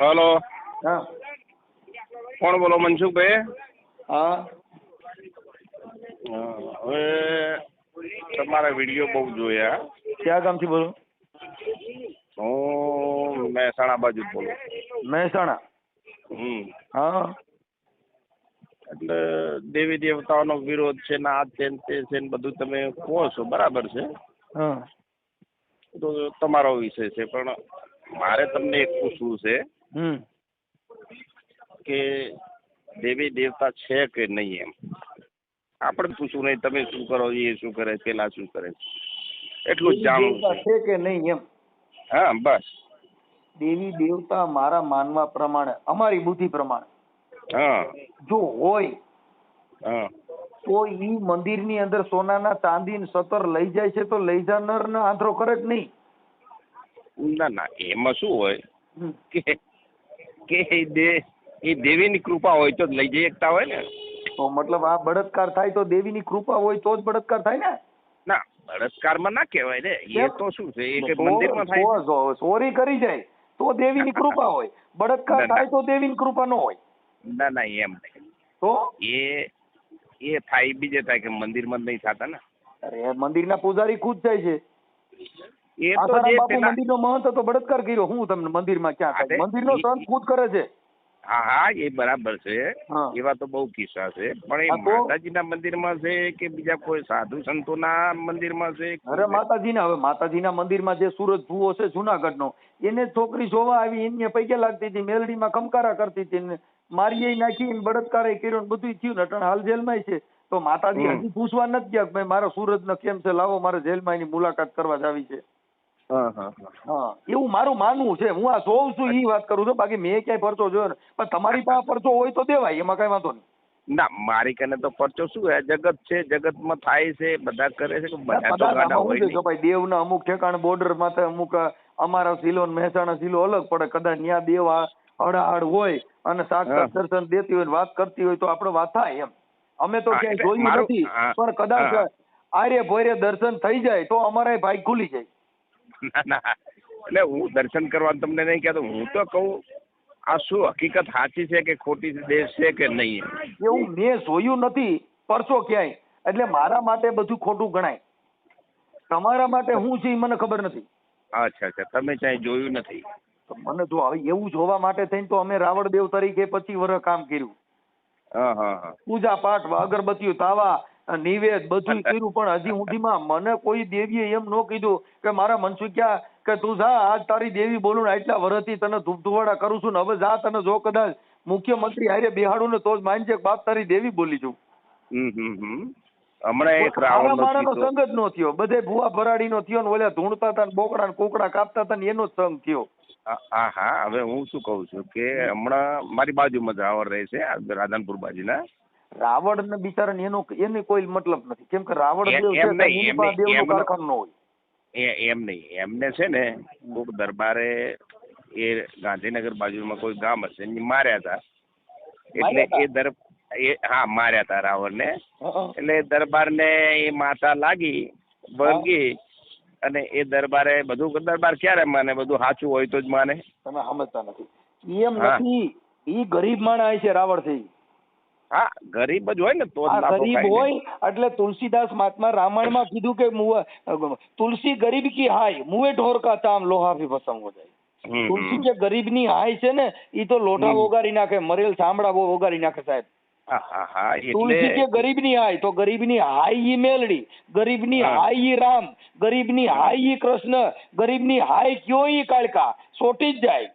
Hello, હા કોણ બોલો? મનસુખભાઈ? હા હવે તમારા વિડીયો બહુ જોયા. ક્યાં ગામથી બોલો? હું મહેસાણા બાજુ જ બોલું. મહેસાણા. હા એટલે દેવી દેવતાઓનો વિરોધ છે ને, આ છે ને તે છે ને બધું તમે કહો છો, બરાબર છે. હા તો તમારો વિષય છે, પણ મારે તમને એક પૂછવું છે કે દેવી દેવતા છે કે નહીં એમ. આપણે પૂછવું નહીં તમે શું કરો, એ શું કરે, પેલા શું કરે, એટલું જ જાણવું દેવતા છે. છે કે નહીં એમ. હા બસ. દેવી દેવતા મારા માનવા પ્રમાણે, અમારી બુદ્ધિ પ્રમાણે હા જો હોય હા તો ઈ મંદિરની અંદર સોનાના ચાંદી સતર લઈ જાય છે, તો લઈ જાનાર ને આંધળો કરે જ નહીં. ના ના, એમાં શું હોય હમ. કે એ દેવીની કૃપા હોય તો જ લઈ જઈ શકતા હોય ને. તો મતલબ આ બળાત્કાર થાય તો દેવીની કૃપા હોય તો જ બળાત્કાર થાય ને. ના, બળાત્કારમાં ના કહેવાય ને. એ કેમ? તો શું છે, એ કે મંદિરમાં થાય. ચોરી કરી જાય તો દેવીની કૃપા હોય, બળાત્કાર ના, ના. થાય તો દેવીની કૃપા ન હોય. ના ના, એમ નહીં. તો એ થાય બીજે થાય કે મંદિરમાં જ નહીં થતા ને. અરે મંદિરના પૂજારી ખુદ જાય છે. એ તો આસારામ જે બાપુ પેલા મંદિરનો મહંત હતો, બળાત્કાર કર્યો. હું તમને મંદિરમાં ક્યાં થાય? અરે, મંદિરનો સંત ખુદ કરે છે. હા હા, એ બરાબર છે. હા. એવા તો બહુ કિસ્સા છે, પણ એ હા તો? માતાજીના મંદિરમાં છે કે બીજા કોઈ સાધુ સંતોના મંદિરમાં છે? અરે માતાજીના, હવે માતાજીના મંદિરમાં જે સુરજ ભુવો છે જુનાગઢનો, એને જ છોકરી જોવા આવી, એને પૈકે લાગતી હતી, મેલડીમાં કમકારા કરતી હતી, ને મારીએ નાખી, બળાત્કાર કર્યો, ને બધું થયું, ને હાલ જેલમાં છે. તો માતાજી હજી પૂછવા નથી ગયા કે ભાઈ મારો સૂરજનો કેમ છે, લાવો મારે જેલમાં એની મુલાકાત કરવા જ આવી છે. હા હા હા, એવું મારું માનવું છે. હું આ જોઉં છું એ વાત કરું છું, બાકી મેં ક્યાંય પરચો જોયો ને. પણ તમારી પાસે પરચો હોય તો દેવાય, એમાં કઈ વાંધો નહીં. ના, મારી કને તો પરચો શું હે, જગત છે, જગતમાં થાય છે, બધા કરે છે, બધા તો પદાર્થ ગાડા આમાં હોય શું છે કે નહીં. ભાઈ દેવના અમુક ઠેકાણે બોર્ડર માથે અમુક અમારા જિલ્લો ને મહેસાણા જિલ્લો અલગ પડે, કદાચ ત્યાં દેવ હડાહડ હોય અને સાક્ષાત દર્શન દેતી હોય ને વાત કરતી હોય તો આપણે વાત થાય એમ. અમે તો હા, ક્યાંય એટલે જોયું મારું નથી, પણ કદાચ આર્ય ભોયરે દર્શન થઈ જાય તો અમારા ભાઈ ખુલી જાય. ના ના, એટલે હું દર્શન કરવાનું તમને નહીં કહેતો, હું તો કહું આ શું હકીકત સાચી છે કે ખોટી દેશ છે કે નહીં. એવું મેં જોયું નથી પરસો ક્યાંય, એટલે મારા માટે બધું ખોટું ગણાય. તમારા માટે શું છે એ મને ખબર નથી. અચ્છા અચ્છા, તમે ક્યાંય જોયું નથી. તો મને જો હવે એવું જોવા માટે થઈને તો અમે રાવણ દેવ તરીકે 25 વર્ષ કામ કર્યું. હા હા હા. પૂજા પાઠ, અગરબત્તીઓ, તાવા, નિવેદ બધું કર્યું, પણ હજી સુધીમાં મને કોઈ દેવીએ એમ ન કીધું કે મારા મનસુખ્યા કે તું જા, આજ તારી દેવી બોલું ને આટલા વર્ષથી તને ધૂપ ધુવાડા કરું છું ને હવે જા, તને જો કદાચ મુખ્યમંત્રી હારે બેહાડું ને તો જ માનજે કે બાપ તારી દેવી બોલી છું. હમણાં એક રાવણ માણસનો સંગ જ નો થયો, બધે ભુવા ભરાડી નો થયો, ને ઓલા ધૂણતા હતા ને બોકડા ને કોકડા કાપતા હતા ને એનો જ સંગ થયો. હા હા, હવે હું શું કહું છું કે હમણાં મારી બાજુમાં જ રાવણ રહે છે, રાધનપુર બાજુના. રાવણ ને બિચારા એને કોઈ મતલબ નથી, કેમ કે રાવણ દેવ છે એની પાસે દેવનું કારખાનું ન હોય. એમ નહીં, એમને છે ને કોક દરબારે એ ગાંધીનગર બાજુમાં કોઈ ગામ હશે એને માર્યા હતા, એટલે હા માર્યા હતા રાવણને. એટલે દરબારને એ માતા લાગી વળગી, અને એ દરબારે બધું, દરબાર ક્યારે માને, બધું સાચું હોય તો જ માને. તમે સમજતા નથી, એમ નથી. ઈ ગરીબ માણસ છે રાવણ છે. હા, ગરીબ જ હોય ને તો જ ગરીબ હોય એટલે તુલસીદાસ મહાત્મા રામાયણમાં કીધું કે તુલસી ગરીબ કી હાય મુએ ઢોર કા ચામ લોહા ભી ભસમ હો જાય. તુલસી જે ગરીબ ની હાય છે ને ઈ તો લોઢા વગાડી નાખે, મરેલ ચામડા વગાડી નાખે સાહેબ. તુલસી કે ગરીબ ની હાય તો ગરીબ ની હાય ઈ મેલડી, ગરીબ ની હાય ઈ રામ, ગરીબ ની હાય ઈ કૃષ્ણ, ગરીબ ની હાય કયો ઈ કાળકા, સોટી જ જાય.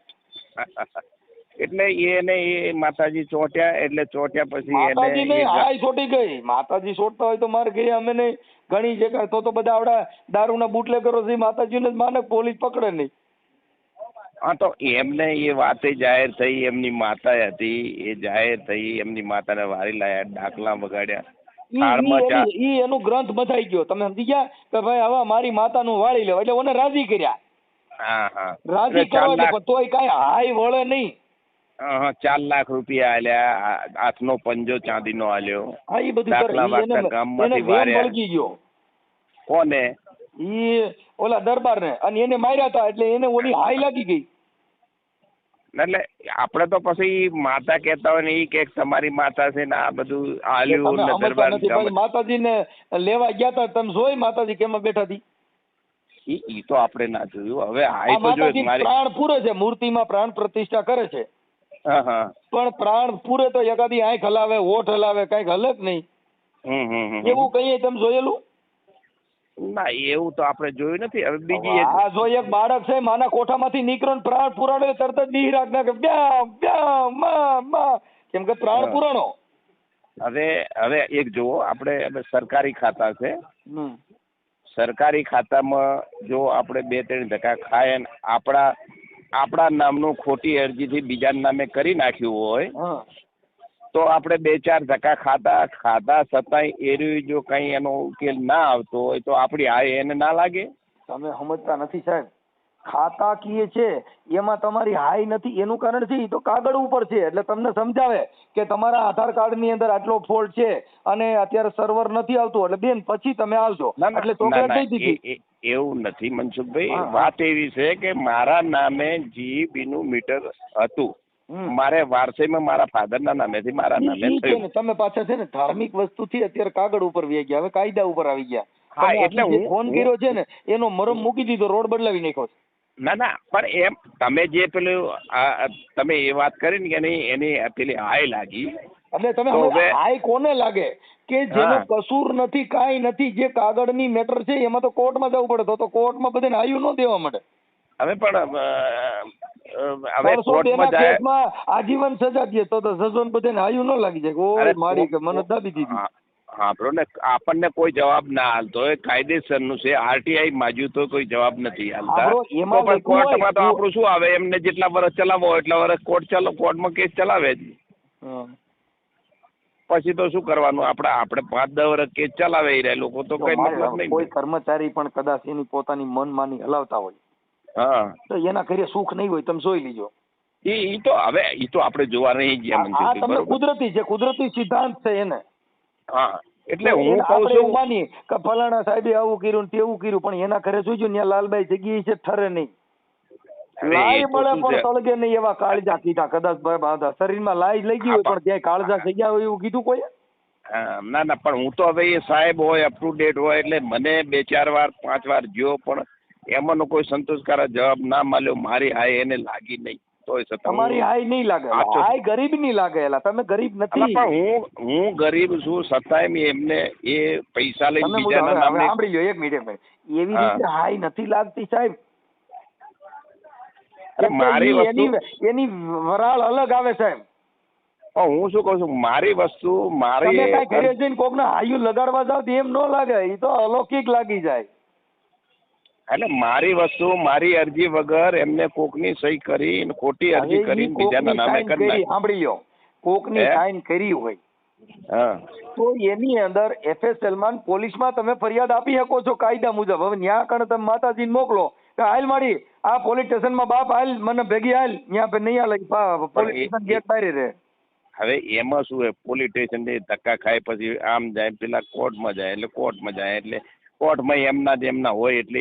એટલે એને એ માતાજી ચોટ્યા, એટલે ચોટ્યા પછી માતાજી ને હાય છોટી ગઈ. માતાજી છોડતા હોય તો મારે ઘરે અમે નહીં ઘણી જગ્યા તો બધા આવડા દારૂના બુટલેગરો છે માતાજીને જ માને, પોલીસ પકડે નહીં. હા, તો એમને એ વાતે જાહેર થઈ, એમની માતા હતી એ જાહેર થઈ, એમની માતાને વારી લાયા, ડાકલા વગાડ્યા. ઈ એનું ગ્રંથ બધાઈ ગયો, તમે સમજી ગયા કે ભાઈ હવે મારી માતાનું વાળી લેવા, એટલે ઓને રાજી કર્યા. હા હા, રાજી કરવા તોય કાંઈ હાય વળે નહીં. 4 લાખ રૂપિયા આલ્યા, હાથનો પંજો ચાંદીનો આલ્યો. હા, એ બધું ગામમાંથી વાર્યા. ગયો કોને? ઈ ઓલા દરબારને, અને એને માર્યા હતા એટલે એને ઓલી હાય લાગી ગઈ. એટલે આપણે તો પછી માતા કહેતા હોય ને એ કે તમારી માતા છે ને આ બધું આલ્યું તમે ને સમજતા દરબાર નથી ભાઈ. માતાજીને લેવા ગયા તા, તમે જોઈ માતાજી કેમાં બેઠા હતી? ઈ તો આપણે ના જોયું. હવે આ હાઈ તો માતાજી જોયું મારી. પ્રાણ પૂરે છે, મૂર્તિમાં પ્રાણ પ્રતિષ્ઠા કરે છે, હા હા. પણ પ્રાણ પૂરે તો એકાદી આંખ હલાવે, હોઠ હલાવે, કઈક હલે જ નહીં. એવું કહીએ તમે જોયેલું? ના એવું તો આપણે જોયું નથી. હવે બીજી આ જો એક બાળક છે, માના કોઠામાંથી નીકળ્યો ને પ્રાણ પુરાણો, તરત જ દી રાખ નાખે, બ્યા બ્યા માં માં, કેમ કે પ્રાણ પુરાણો. હવે એક જુઓ, આપણે હવે સરકારી ખાતા છે, સરકારી ખાતામાં જો આપણે 2-3 ધક્કા ખાય ને આપણા નામનું ખોટી અરજીથી બીજાના નામે કરી નાખ્યું હોય તો આપણે 2-4 ધક્કા ખાધા છતાંય એર્યું જો કઈ એનો ઉકેલ ના આવતો હોય તો આપણી હાય એને ના લાગે? તમે સમજતા નથી સાહેબ. ખાતાકીય છે એમાં તમારી હાય નથી, એનું કારણ છે એ તો કાગળ ઉપર છે. એટલે તમને સમજાવે કે તમારા આધાર કાર્ડ ની અંદર આટલો ફોલ્ટ છે અને અત્યારે સર્વર નથી આવતું, એટલે બેન પછી તમે આવજો. એટલે ચોકલેટ દઈ દીધી. એવું નથી મનસુખભાઈ. વાત એવી છે કે મારા નામે જીબી નું મીટર હતું, મારે વારસાઈમાં મારા ફાધરના નામેથી મારા નામે થયું. તમે પાછા છે ને ધાર્મિક વસ્તુથી અત્યારે કાગળ ઉપર વહી ગયા, હવે કાયદા ઉપર આવી ગયા. હા, એટલે હું ફોન કર્યો છે ને એનો મરમ મૂકી દીધો, રોડ બદલાવી નાખ્યો. ના પણ એમ તમે જે પેલું તમે એ વાત કરી ને કે એની પેલી હાય લાગી, એટલે તમે હાય કોને લાગે કે જેનો કસૂર નથી, કાંઈ નથી, જે કાગળની મેટર છે એમાં તો કોર્ટમાં જવું પડે. તો કોર્ટમાં બધાને હાયું ન દેવા મળે. હવે પણ હવે કોર્ટમાં જાય આજીવન સજા દે તો સજોન બધાને હાયું ન લાગી જાય. ઓય મારી કે મને દાબી દીધી. હા બરો ને, આપણને કોઈ જવાબ ના હાલતો હોય, કાયદેસરનું છે. આરટીઆઈ માજ્યું તો કોઈ જવાબ નથી હાલતા. પણ કોર્ટમાં તો આપણું શું આવે, એમને જેટલા વર્ષ ચલાવો એટલા વર્ષ કોર્ટમાં કેસ ચલાવે જ. પછી તો શું કરવાનું, આપણે 5-10 વર્ષ કેસ ચલાવે એ લોકો તો કઈ મતલબ નહીં. કોઈ કર્મચારી પણ કદાચ એની પોતાની મનમાની હલાવતા હોય તો એના ઘરે સુખ નહીં હોય, તમે જોઈ લીજો. ઈ તો આપણે જોવા નહીં ગયા. તમે કુદરતી છે, કુદરતી સિદ્ધાંત છે એને. હા, એટલે હું કહું છું માની કે ફલાણા સાહેબે આવું કર્યું ને તેવું કર્યું, પણ એના ઘરે જોઈજો ત્યાં લાલબાઈ જગ્યાએ છે ઠરે નહીં, લાઈ મળે પણ સળગે નહીં, એવા કાળજા કીધા. કદાચ શરીરમાં લાઈ લઈ ગઈ હોય પણ ક્યાંય કાળજા જગ્યા હોય એવું કીધું કોઈ? ના પણ હું તો હવે એ સાહેબ હોય, અપ ટુ ડેટ હોય, એટલે મને 2-4 વાર 5 વાર જો પણ એમાંનો કોઈ સંતોષકારક જવાબ ના મળ્યો, મારી હાય એને લાગી નહીં. તમારી હાય નહીં લાગે, હાય ગરીબ નહીં લાગે. તમે ગરીબ નથી. પણ હું ગરીબ છું છતાંય એમને એ પૈસા લઈ બીજાના નામે. સાંભળી લો એક મિનિટ, એવી રીતે હાય નથી લાગતી સાહેબ. મારી વસ્તુ એની વરાળ અલગ આવે સાહેબ. હું શું કઉ છું, મારી વસ્તુ મારી ઘરે જઈને કોક ને હાયું લગાડવા જાવ તો એમ ન લાગે, એ તો અલૌકિક લાગી જાય. એટલે મારી વસ્તુ મારી અરજી વગર એમને કોકની સહી કરી, ખોટી અરજી કરીને બીજાના નામે કરી. સાંભળી લો, કોકની સાઈન કરી હોય તો એની અંદર FSL માં પોલીસમાં તમે ફરિયાદ આપી શકો છો કાયદા મુજબ. હવે ન્યા કણ તમે માતાજીને મોકલો કે હાલ મારી આ પોલીસ સ્ટેશનમાં બાપ હાલ મને ભેગી હાલ, ન્યા નહીં હાલ, પોલીસ સ્ટેશન ગેટ બહાર રહે. હવે એમાં શું હોય, પોલીસ સ્ટેશન ધક્કા ખાય પછી આમ જાય, પેલા કોર્ટમાં જાય, એટલે કોર્ટમાં જાય એટલે કોર્ટમાં એમના હોય એટલે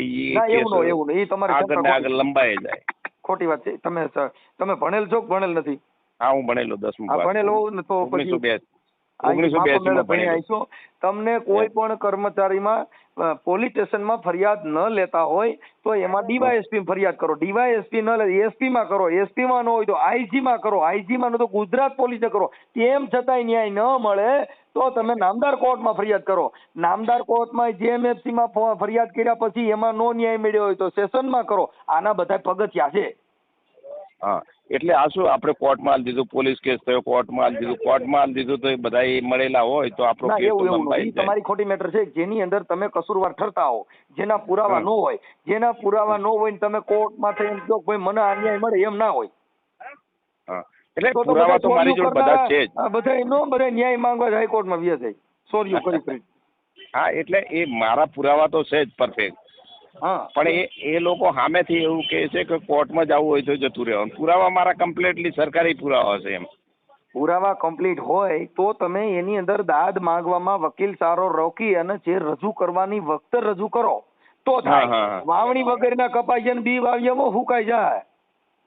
આગળ લંબાઈ જાય. ખોટી વાત છે. તમે ભણેલ છો કે ભણેલ નથી? હા, હું ભણેલો 10મું. ભણેલો તો 1982 તમને કોઈ પણ કર્મચારીમાં પોલીસ સ્ટેશનમાં ફરિયાદ ન લેતા હોય તો એમાં ડીવાયએસપી ફરિયાદ કરો, ડીવાયએસપી ન લે એસપી માં કરો, એસપી માં ન હોય તો આઈજી માં કરો, આઈજી માં તો ગુજરાત પોલીસે કરો. તેમ છતાંય ન્યાય ન મળે તો તમે નામદાર કોર્ટમાં ફરિયાદ કરો. નામદાર કોર્ટમાં JMFC માં ફરિયાદ કર્યા પછી એમાં નો ન્યાય મળ્યો હોય તો સેશનમાં કરો. આના બધા પગથિયા છે. હા, એટલે આ શું આપણે કોર્ટમાં આલી દીધું, પોલીસ કેસ થયો કોર્ટમાં આલી દીધું, કોર્ટમાં આલી દીધું તો એ બધા મળેલા હોય તો આપણો કેસ તો લંબાઈ જાય. તમારી ખોટી મેટર છે જેની અંદર તમે કસૂરવાર ઠરતા હો, જેના પુરાવા ન હોય, જેના પુરાવા ન હોય ને તમે કોર્ટમાં થઈને જો કોઈ મને અન્યાય મળે એમ ના હોય. હા, એટલે પુરાવા તો મારી જોડે બધા છે જ. બધા ન્યાય માંગવા હાઈકોર્ટમાં વ્યા જાય સોર્યું કરી. હા, એટલે એ મારા પુરાવા તો છે જ પરફેક્ટ. પણ એ લોકો સામેથી એવું કહે છે કે કોર્ટમાં જવું હોય તો જતું રહેવાનું. પુરાવા મારા કમ્પ્લીટલી સરકારી પુરાવા છે. એમ પુરાવા કમ્પ્લીટ હોય તો તમે એની અંદર દાદ માંગવામાં વકીલ સારો રોકી અને જે રજૂ કરવાની વખતે રજૂ કરો તો થાય. વાવણી વગરના કપાઈ જાય, બી વાવ્યામાં હુકાઈ જાય.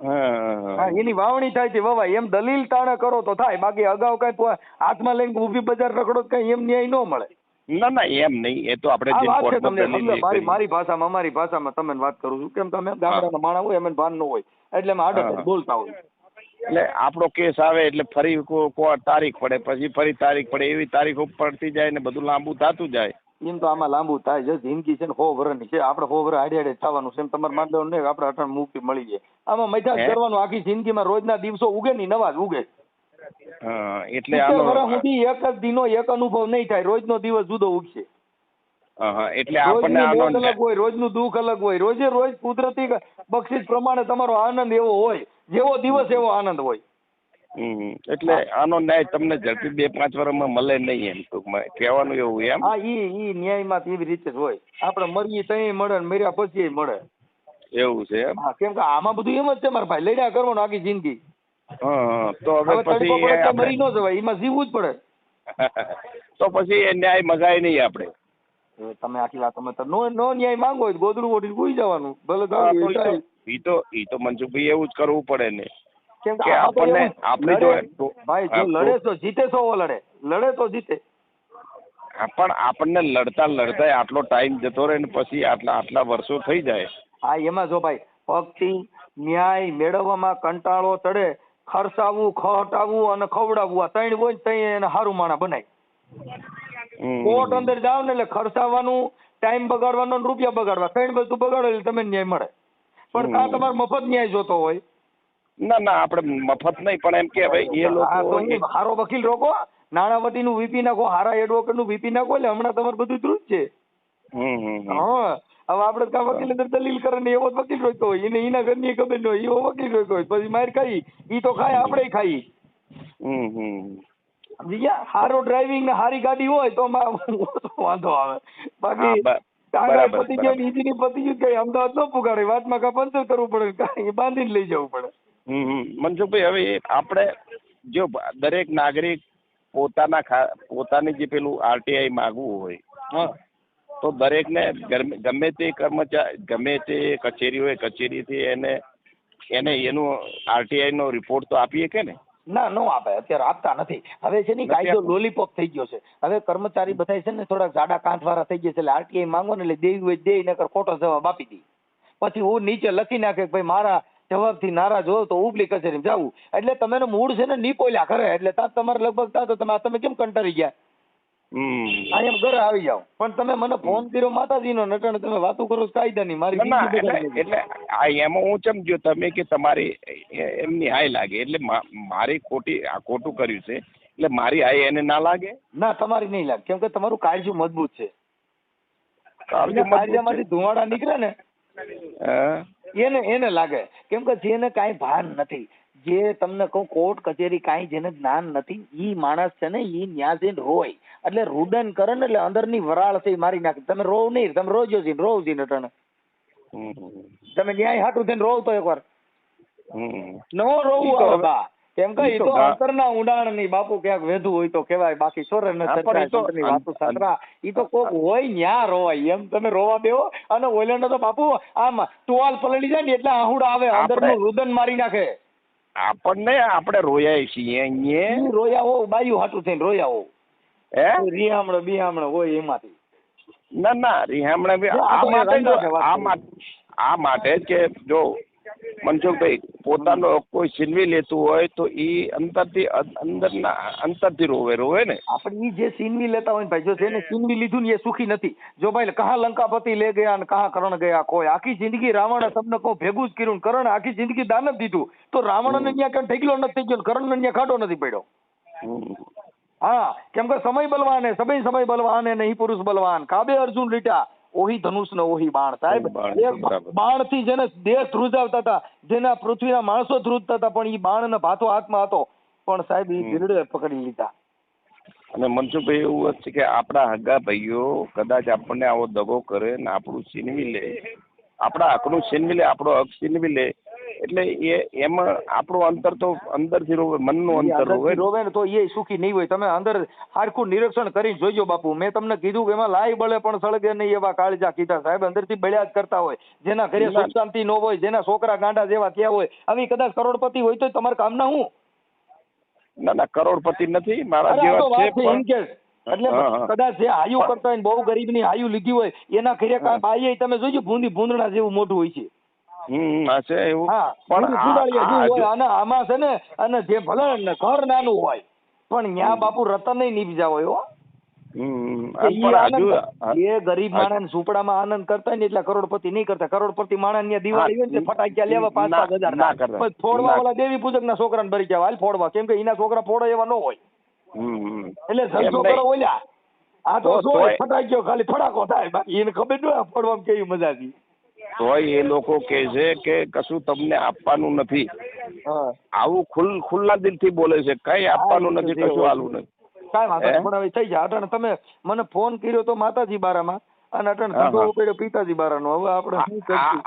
હા, એની વાવણી થાય તે વવાય. એમ દલીલ તાણે કરો તો થાય, બાકી અગાઉ કઈ હાથમાં લઈને ઊભી બજાર રખડો કઈ એમ ન્યાય ન મળે. ના એમ નહીં, એ તો આપણે આ જે વાત છે કોર્ટમાં તમને દલીલ સમજો, કરીએ. મારી ભાષામાં અમારી ભાષામાં તમને વાત કરું છું. કેમ તમે ગામડાના માણસ હોય એમ ભાન ન હોય એટલે અમે આડે બોલતા હોય. એટલે આપણો કેસ આવે એટલે ફરી તારીખ પડે, પછી ફરી તારીખ પડે, એવી તારીખો પડતી જાય ને બધું લાંબુ થતું જાય. એમ તો આમાં લાંબુ થાય છે. જિંદગી છે ને 100 વર્ષની છે. આપણે 100 વર્ષ આડે થવાનું છે. તમારે માનવાનું નહીં આપણે અટણ મુક્તિ મળી જાય. આમાં મજાક કરવાનું આખી જિંદગીમાં રોજના દિવસો ઉગે ની નવા જ ઉગે. એટલે વર્ષ સુધી એક જ દિનો એક અનુભવ નહીં થાય. રોજનો દિવસ જુદો ઉગશે. એટલે આપણને અલગ હોય, રોજનું દુઃખ અલગ હોય. રોજે રોજ કુદરતી બક્ષિસ પ્રમાણે તમારો આનંદ એવો હોય, જેવો દિવસ એવો આનંદ હોય. એટલે આનો ન્યાય તમને ઝડપી 2-5 વર્ષમાં મળે નહીં, એમ ટૂંકમાં કહેવાનું એવું એમ. હા, ઈ ન્યાયમાં એવી રીતે જ હોય. આપણે મરીએ તઈ મળે ને મર્યા પછી મળે એવું છે એમ. હા, કેમ કે આમાં બધું એમ જ છે મારા ભાઈ, લડ્યા કરવાનું આખી જિંદગી. તો હવે પછી મરી ન જવાય, એમાં જીવવું જ પડે. તો પછી એ ન્યાય મગાય નહીં આપણે. તમે આખી વાત નો ન્યાય માંગો હોય ગોદડું ઓઢીને ભૂઈ જવાનું. ભલે ઈ તો મનસુખભાઈ એવું જ કરવું પડે ને. કેમ કે આપણે ભાઈ જો લડે તો જીતે, સો લડે તો જીતે. પણ આપણને લડતા આટલો ટાઈમ જતો રહે ને પછી આટલા વર્ષો થઈ જાય. હા, એમાં જો ભાઈ પગથી ન્યાય મેળવવામાં કંટાળો ચડે, ખર્ચાવવું, ખહટાવવું અને ખવડાવવું, આ 3 હોય તઈ એને હારું માણા બનાય. કોર્ટ અંદર જાવ ને એટલે ખર્ચાવવાનું, ટાઈમ બગાડવાનો, રૂપિયા બગાડવા, 3 વસ્તુ બગાડો એટલે તમે ન્યાય મળે. પણ કાં તમારે મફત ન્યાય જોતો હોય. ના આપણે મફત નહીં, પણ એમ કે ભાઈ એ લોકો હારો વકીલ રોકો, નાણાવટી નું વીપી નાખો, હારા એડવોકેટ નું વીપી નાખો, એટલે હમણાં તમારે બધું ધ્રુજ છે. હા, હવે આપડે કા વકીલ અંદર દલીલ કરે ને એવો જ વકીલ રોકતો હોય, એને એના ઘરની ખબર ન હોય, એવો વકીલ રોકતો હોય, પછી માર ખાઈ ઈ તો ખાય, આપણે ખાઈ. હારો ડ્રાઇવિંગ ને હારી ગાડી હોય તો વાંધો આવે. બાકી પતિ ગયો ઈજીની પતિ ગયું કઈ અમદાવાદ ન પુગાડે, વાતમાં કા પંચર કરવું પડે, કાંઈ બાંધીને લઈ જવું પડે. મનસુખભાઈ, હવે આપણે જો દરેક નાગરિક પોતાની જે પેલું RTI માગવું હોય તો દરેકને ગમે તે કર્મચારી, ગમે તે કચેરી હોય, કચેરીથી એને એનું RTI નો રિપોર્ટ તો આપીએ કે ને? ના, નો આપે. અત્યારે આપતા નથી. હવે છે ને કાયદો લોલીપોપ થઈ ગયો છે. હવે કર્મચારી બધા છે ને થોડાક જાડા કાંઠ વાળા થઈ ગયા છે. એટલે RTI માંગો ને એટલે દેવી હોય દે, નકર ખોટો જવાબ આપી દે. પછી હું નીચે લખી નાખે કે ભાઈ મારા જવાબથી નારાજ હો તો ઉપલી કચેરીમાં જવું. એટલે તમે મૂળ છે ને નીપોલ્યા કરે, એટલે ત્યાં તમારે લગભગ તો તમે કેમ કંટાળી ગયા એમ ઘરે આવી જાવ. પણ તમે મને ફોન કર્યો માતાજીનો નટણ, તમે વાતો કરો કાયદાની મારી. એટલે એમાં હું સમજ્યો તમે કે તમારી એમની હાય લાગે એટલે મારી ખોટું કર્યું છે એટલે મારી હાય એને ના લાગે? ના, તમારી નહીં લાગે, કેમ કે તમારું કાળજું મજબૂત છે. કાળજામાંથી ધુવાડા નીકળે ને એને લાગે. કેમ કે જેને કાંઈ ભાન નથી, જે તમને કહું કોર્ટ કચેરી કાંઈ જેને જ્ઞાન નથી, ઈ માણસ છે ને ઈ ન્યા જઈને રોય, એટલે રુદન કરે ને એટલે અંદરની વરાળ છે મારી નાખે. તમે રોવ નહીં, તમે રોજો છે રોવ છે નટણ. તમે ન્યાય હાટું થઈને રોવ તો એકવાર નો રોવું બા. કેમ કે ઈ તો અંતરના ઊંડાણ ની બાપુ ક્યાંક વેધું હોય તો કેવાય, બાકી સોરે ને વાતો સાતરા ઈ તો કોક હોય ન્યા રોવાય. એમ તમે રોવા દેવો અને ઓલેન્ડો તો બાપુ આમ ટુવાલ પલળી જાય ને એટલે આહુડા આવે, અંદરનું રુદન મારી નાખે. આપણને આપણે રોયા છીએ અહીંયા, રોયા હો બાયું હાટું થઈને રોયા હો. રિહામણો બિહામણો હોય એમાંથી. ના રિહામણા આ માટે કે જો મનસુખભાઈ પોતાનો કોઈ છીનવી લેતું હોય તો ઈ અંતરથી રોવે ને. આપણે ઈ જે છીનવી લેતા હોય ને ભાઈ, જો જેને છીનવી લીધું ને એ સુખી નથી. જો ભાઈ કહા લંકાપતિ લે ગયા ને કહા કરણ ગયા કોઈ. આખી જિંદગી રાવણે તમને કહું ભેગું જ કર્યું, કરણ આખી જિંદગી દાન જ દીધું, તો રાવણ ને ત્યાં કઈ ઠેકલો નથી થઈ ગયો, કરણ ને ત્યાં ખાટો નથી પડ્યો. હા, કેમ કે સમય બલવાન હે, સમય બલવાન હે નહીં પુરુષ બલવાન. કાબે અર્જુન રીટા, ઓહી ધનુષ ને ઓહી બાણ. સાહેબ બાણ થી જેને દેશ ધ્રુજાવતા હતા, જેના પૃથ્વીના માણસો ધ્રુજતા હતા, પણ ઈ બાણ ને ભાતો હાથમાં હતો, પણ સાહેબ ઈ ભીડે પકડી લીધા. અને મનસુખભાઈ એવું છે કે આપણા હગા ભાઈઓ કદાચ આપણને આવો દગો કરે ને આપણું છીનવી લે, આપણા હકનું છીનવી લે, આપણો હક છીનવી લે, એટલે એમાં આપણું અંતર તો અંદરથી રોવે, મનનું અંતર રોવે. રોવે ને તો એ સુખી નહીં હોય. તમે અંદર હારખું નિરીક્ષણ કરીને જોઈજો બાપુ. મેં તમને કીધું કે એમાં લાઈ બળે પણ સળગે નહીં એવા કાળજા કીધા સાહેબ. અંદરથી બળ્યા જ કરતા હોય. જેના ઘરે સુખ શાંતિ ન હોય, જેના છોકરા ગાંડા જેવા થયા હોય, આવી કદાચ કરોડપતિ હોય તો તમારા કામના હું? ના કરોડપતિ નથી, મારા જેવા છે. એટલે કદાચ જે હાયું કરતા હોય, બહુ ગરીબની હાયું લીધી હોય, એના ઘરે બાઈએ તમે જોજો ભૂંદડા જેવું મોઢું હોય છે. હશે એવું. પણ અને આમાં છે ને, અને જે ભલે ઘર નાનું હોય પણ ન્યા બાપુ રતન નહીં નીપજા હોય હો. એ ગરીબ માણસ ઝૂંપડામાં આનંદ કરતા ને એટલે કરોડપતિ નહીં કરતા. કરોડપતિ માણસ ની દિવાળી હોય ને ફટાકિયા લેવા 5,000 ફોડવા વાળા દેવી પૂજક ના છોકરાને ભરી જાય હાલ ફોડવા, કેમ કે એના છોકરા ફોડો એવા ન હોય. એટલે છોકરો ઓલ્યા આ તો ફટાક્યો ખાલી ફટાકો થાય, બાકી એને ખબર ન હોય ફોડવામાં કેવી મજા હતી. તોય એ લોકો કે છે કે કશું તમને આપવાનું નથી, આવું ખુલ્લા દિલથી બોલે છે. કઈ આપવાનું નથી, કશું આલું નથી. કાંઈ વાંધો પણ હવે થઈ જાય. અટણ તમે મને ફોન કર્યો તો માતાજી બારામાં, અને અટણ ધંધો ઉપાડ્યો પિતાજી બારાનો. હવે આપણે શું કરશું?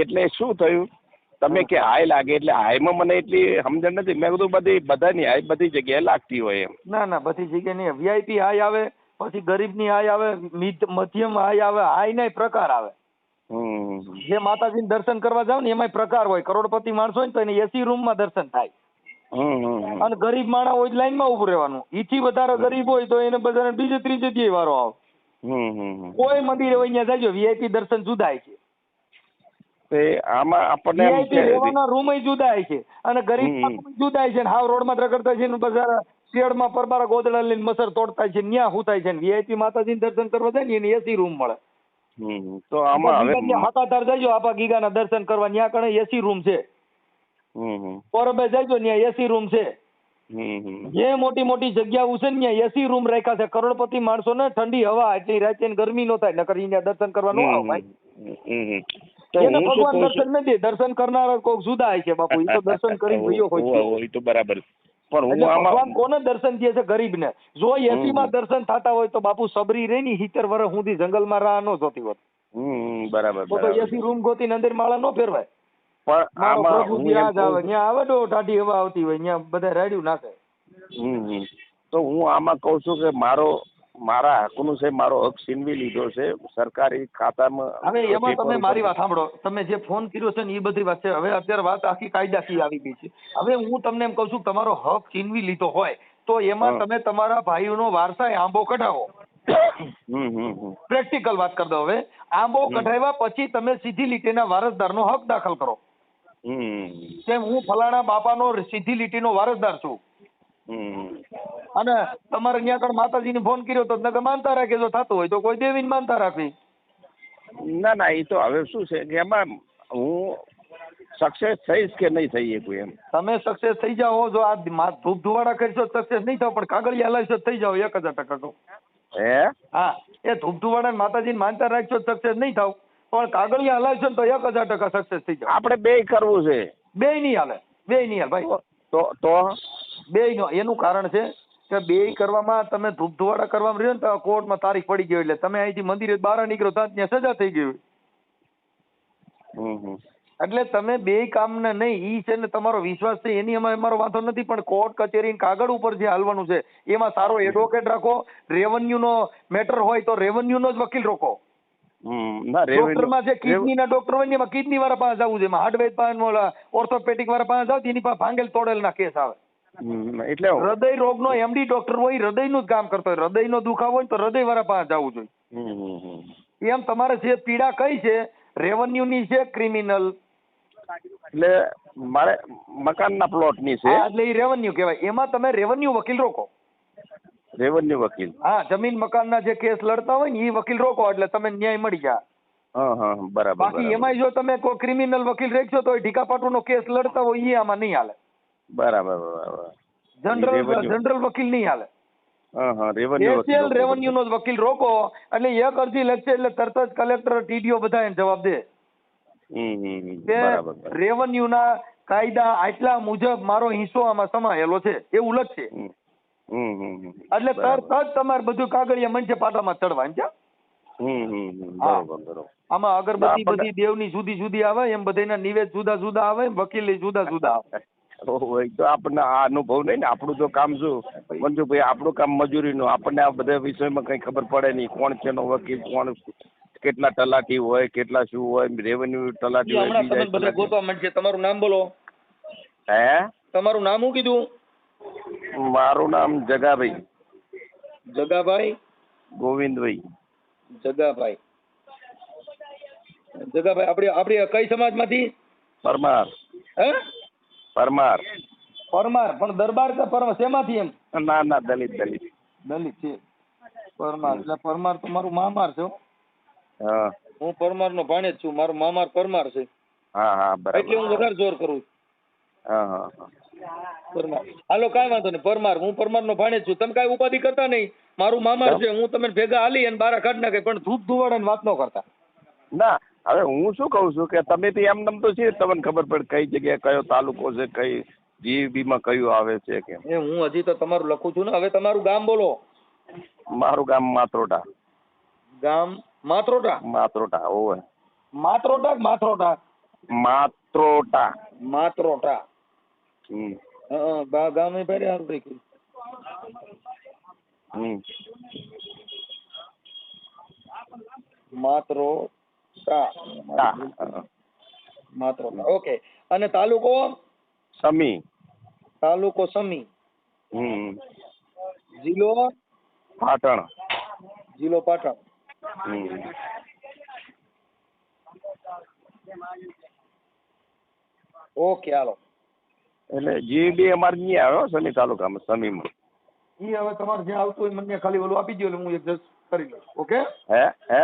એટલે શું થયું, તમે કે હાય લાગે એટલે હાયમાં મને એટલી સમજણ નથી. મેં કીધું બધાની હાય બધી જગ્યાએ લાગતી હોય એમ. ના બધી જગ્યાએ નહીં. VIP હાય આવે, પછી ગરીબની હાય આવે, મધ્યમ હાય આવે, હાય ના પ્રકાર આવે. જે માતાજીને દર્શન કરવા જાવ ને એમાં પ્રકાર હોય. કરોડપતિ માણસ હોય ને તો એને AC રૂમમાં દર્શન થાય, અને ગરીબ માણસ હોય લાઈનમાં ઉભું રહેવાનું. ઈથી વધારે ગરીબ હોય તો એને બધાને બીજે ત્રીજે દી વારો આવે. કોઈ મંદિરે હોય ત્યાં જાજો, VIP દર્શન જુદા છે. આમાં આપણને રહેવાના રૂમ જુદા છે, અને ગરીબ જુદા છે. હાવ રોડમાં રખડતા છે ને બજાર શેડમાં પરબારા ગોદડા લઈને મસર તોડતા છે, ન્યા હુતાય છે. VIP માતાજીને દર્શન કરવા જાય ને એને AC રૂમ મળે. તો આમાં હવે હાકાતાર જજો આપા ગીગાના દર્શન કરવા, ન્યા કણે AC રૂમ છે. પરબે જજો ન્યા AC રૂમ છે. જે મોટી મોટી જગ્યાઓ છે ને ત્યાં AC રૂમ રાખ્યા છે. કરોડપતિ માણસો ને ઠંડી હવા એટલી રાતે ગરમી નો થાય, નકર અહીંયા દર્શન કરવા નો આવે ભાઈ. એને ભગવાન દર્શન નથી, દર્શન કરનારા કોઈ જુદા છે બાપુ. એ તો દર્શન કરીને ગયો હોય તો બરાબર. પણ ભગવાન કોને દર્શન દે છે? ગરીબ ને. જો AC માં દર્શન થતા હોય તો બાપુ સબરી રહી ની 70 વર્ષ સુધી જંગલમાં રાહ નો જોતી હોત. બરાબર. તો AC રૂમ ગોતીને અંદર માળા નો ફેરવાય. પણ આમાં ત્યાં આવે તો ટાઢી હવા આવતી હોય, ત્યાં બધા રાડ્યું નાખે. તો હું આમાં કઉ છું કે મારા હકનું છે, મારો હક છીનવી લીધો છે સરકારી ખાતામાં. હવે એમાં તમે મારી વાત સાંભળો, તમે જે ફોન કર્યો છે ને એ બધી વાત છે. હવે અત્યારે વાત આખી કાયદાકીય આવી ગઈ છે. હવે હું તમને એમ કઉ છું, તમારો હક છીનવી લીધો હોય તો એમાં તમે તમારા ભાઈઓનો વારસા આંબો કઢાવો. પ્રેક્ટિકલ વાત કરી દો. હવે આંબો કઢાવ્યા પછી તમે સીધી લીટીના વારસદારનો હક દાખલ કરો. કેમ હું ફલાણા બાપાનો સીધી લીટીનો વારસદાર છું, અને તમારે ત્યાં કણ માતાજીને ફોન કર્યો તો નકર માનતા રાખે, જો થતું હોય તો કોઈ દેવીને માનતા રાખવી. ના એ તો હવે શું છે કે એમાં હું સક્સેસ થઈશ કે નહીં થઈ શકું એમ. તમે સક્સેસ થઈ જાઓ, જો આ ધૂપ ધુવાડા કરશો સક્સેસ નહીં થાવ, પણ કાગળિયા હલાવશો થઈ જાઓ 1000% કહું. હા, એ ધૂપ ધુવાડા માતાજીને માનતા રાખશો સક્સેસ નહીં થાવ, પણ કાગળિયા હલાવશો ને તો 1000% સક્સેસ થઈ જાવ. આપણે બે કરવું છે. બે નહીં હાલે ભાઈ. તો બે નો એનું કારણ છે કે બે કરવામાં તમે ધૂપ ધુવાડા કરવામાં રહ્યો ને તો કોર્ટમાં તારીખ પડી ગઈ, એટલે તમે અહીંથી મંદિરે બહાર નીકળો ત્યાં સજા થઈ ગઈ. એટલે તમે બે કામને નહીં, ઈ છે ને તમારો વિશ્વાસ છે એની એમાં અમારો વાંધો નથી, પણ કોર્ટ કચેરી કાગળ ઉપર જે હાલવાનું છે એમાં સારો એડવોકેટ રાખો. રેવન્યુ નો મેટર હોય તો રેવન્યુ નો જ વકીલ રોકો. ડોક્ટરમાં જે કિડની ના ડોક્ટર હોય ને એમાં કિડની વાળા પાસે જવું છે, એમાં હાર્ડવેર પાસે, ઓર્થોપેડિક વાળા પાસે જાવ એની પાસે ભાંગેલ તોડેલ ના કેસ આવે. એટલે હૃદય રોગ નો MD ડોક્ટર હોય, હૃદય નું જ કામ કરતો હોય, હૃદય નો દુખાવો હોય તો હૃદય વાળા પાસે જવું જોઈએ. એમ તમારે જે પીડા કઈ છે રેવન્યુ ની છે, ક્રિમિનલ એટલે મારે મકાન ના પ્લોટ ની છે, એટલે એ રેવન્યુ કહેવાય. એમાં તમે રેવન્યુ વકીલ રોકો. રેવન્યુ વકીલ? હા, જમીન મકાન ના જે કેસ લડતા હોય ને એ વકીલ રોકો, એટલે તમે ન્યાય મળી જાય. બરાબર. બાકી એમાં જો તમે કોઈ ક્રિમિનલ વકીલ રાખશો તો ઢીકાપાટુ નો કેસ લડતા હોય એ આમાં નહીં હાલે. બરાબર. જનરલ વકીલ નહીં હાલે. રેવન્યુ નો જ વકીલ રોકો, એટલે એક અરજી લખશે એટલે તરત જ કલેક્ટર TDO બધા એને જવાબ દે. રેવન્યુ ના કાયદા આટલા મુજબ મારો હિસ્સો આમાં સમાયેલો છે એવું લખશે. એટલે તરત જ તમારે બધું કાગળિયા મંચે પાટામાં ચડવાનું છે. હા. બરોબર બરોબર. આમાં અગરબત્તી આપણને- બધી દેવની જુદી જુદી આવે, એમ બધાના નિવેદ જુદા જુદા આવે, વકીલે જુદા જુદા આવે. ઓહો, એ તો આપણને આ અનુભવ નહીં ને. આપણું તો કામ શું મંજુભાઈ, આપણું કામ મજૂરીનું. આપણને આ બધા વિષયમાં કઈ ખબર પડે નહીં. કોણ છે નો વકીલ, કોણ કેટલા તલાટી હોય, કેટલા શું હોય, રેવન્યુ તલાટી ઈ હોય, હમણાં બીજા તમે બધા તલાટી. ગોતવા માંડશે. તમારું નામ બોલો. હે? તમારું નામ શું કીધું? મારું નામ જગાભાઈ જગાભાઈ. ગોવિંદભાઈ. જગાભાઈ. જગાભાઈ આપણી આપણી કઈ સમાજમાંથી? પરમાર. હે? પરમાર. પરમાર. પણ દરબાર કે પરમાર શેમાંથી? એમ ના ના, દલિત દલિત. દલિત છે. પરમાર એટલે પરમાર તો મારું મામાર છે હો. હા હું પરમાર નો ભાણેજ છું. મારો મામાર પરમાર છે. હા હા, બરાબર. એટલે હું વધારે જોર કરું છું. હા હા હા. પરમાર. હાલો કાંઈ વાંધો નહીં. પરમાર, હું પરમાર નો ભાણેજ છું. તમે કાંઈ ઉપાધિ કરતા નહીં. મારું મામાર છે. હું તમે ભેગા હાલી અને બારા કાઢ નાખે, પણ ધૂપ ધુવાડાની વાત ન કરતા. ના, હવે હું શું કહું છું કે તમે બી એમ નમ તો છે, તમને ખબર પડે કઈ જગ્યાએ કયો તાલુકો છે, કઈ જીબી માં કયું આવે છે કે. એ હું હજી તો તમારું લખું છું ને. હવે તમારું ગામ બોલો. મારું ગામ માત્રોટા. ગામ માત્રોટા. માત્રોટા હોવે. માત્રોટા કે માથરોટા? માત્રોટા. માત્રોટા. હમ ગામ એ ભાઈ સારું રાખ્યું. હમ. માત્રોટા. ટા. માત્રોટા. ઓકે. અને તાલુકો? સમી. તાલુકો સમી. હમ. જિલ્લો? પાટણ. જિલ્લો પાટણ. હમ. ઓકે હાલો. એટલે જીબી અમારે નહીં આવ્યો સમી તાલુકામાં, સમીમાં. ઈ હવે તમારે જ્યાં આવતું હોય મને ખાલી ઓલું આપી દો એટલે હું એડજસ્ટ કરી લઉં. ઓકે? હે હે?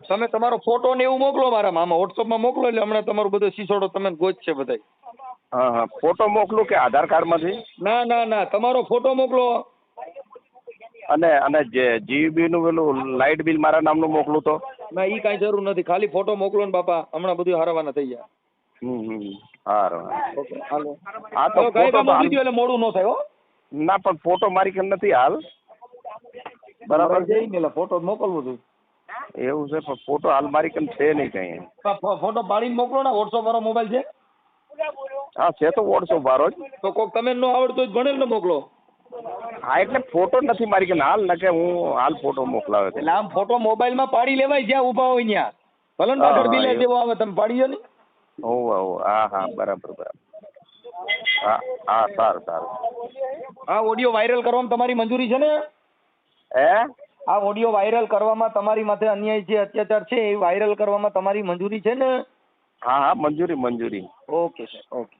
તમે તમારો ફોટો ને એવું મોકલો મારા આમાં વોટ્સઅપમાં મોકલો એટલે હમણાં તમારું બધું સિસોડો તમે ગોતશે બધાય. હા હા, ફોટો મોકલું કે આધાર કાર્ડ માંથી? ના ના ના, તમારો ફોટો મોકલો. અને અને જે જીબી નું પેલું લાઇટ બિલ મારા નામનું મોકલું તો? ના ઈ કાંઈ જરૂર નથી. ખાલી ફોટો મોકલો ને બાપા, હમણાં બધું હારવાના થઈ જાય. સારું. ઓકે હાલો. હા તો કઈ ફોટો કામ તો મોકલી દો એટલે મોડું ન થાય હો. ના, પણ ફોટો મારી કન નથી હાલ. બરાબર છે. એટલે ફોટો મોકલવો જોઈએ. એવું છે, પણ ફોટો હાલ મારી કન છે નહીં કઈ. ફોટો પાડીને મોકલો ને. વોટ્સઅપ વાળો મોબાઈલ છે? હા છે તો વોટ્સઅપ વાળો જ. તો કોક તમે ન આવડતું હોય ભણેલ ને મોકલો. હા એટલે ફોટો નથી મારી કન હાલ, ન કે હું હાલ ફોટો મોકલાવે છે. એટલે આમ ફોટો મોબાઈલમાં પાડી લેવાય જ્યાં ઊભા હોય ત્યાં. ભલે ને પાછળ બિલે જેવો આવે તમે પાડીએ ને. હોવે હોવે. હા હા, બરાબર બરાબર. હા હા, સારું સારું. આ ઓડિયો વાયરલ કરવામાં તમારી મંજૂરી છે ને? હે? આ ઓડિયો વાયરલ કરવામાં તમારી માથે અન્યાય છે, અત્યાચાર છે, એ વાયરલ કરવામાં તમારી મંજૂરી છે ને? હા હા, મંજૂરી મંજૂરી. Okay sir, okay.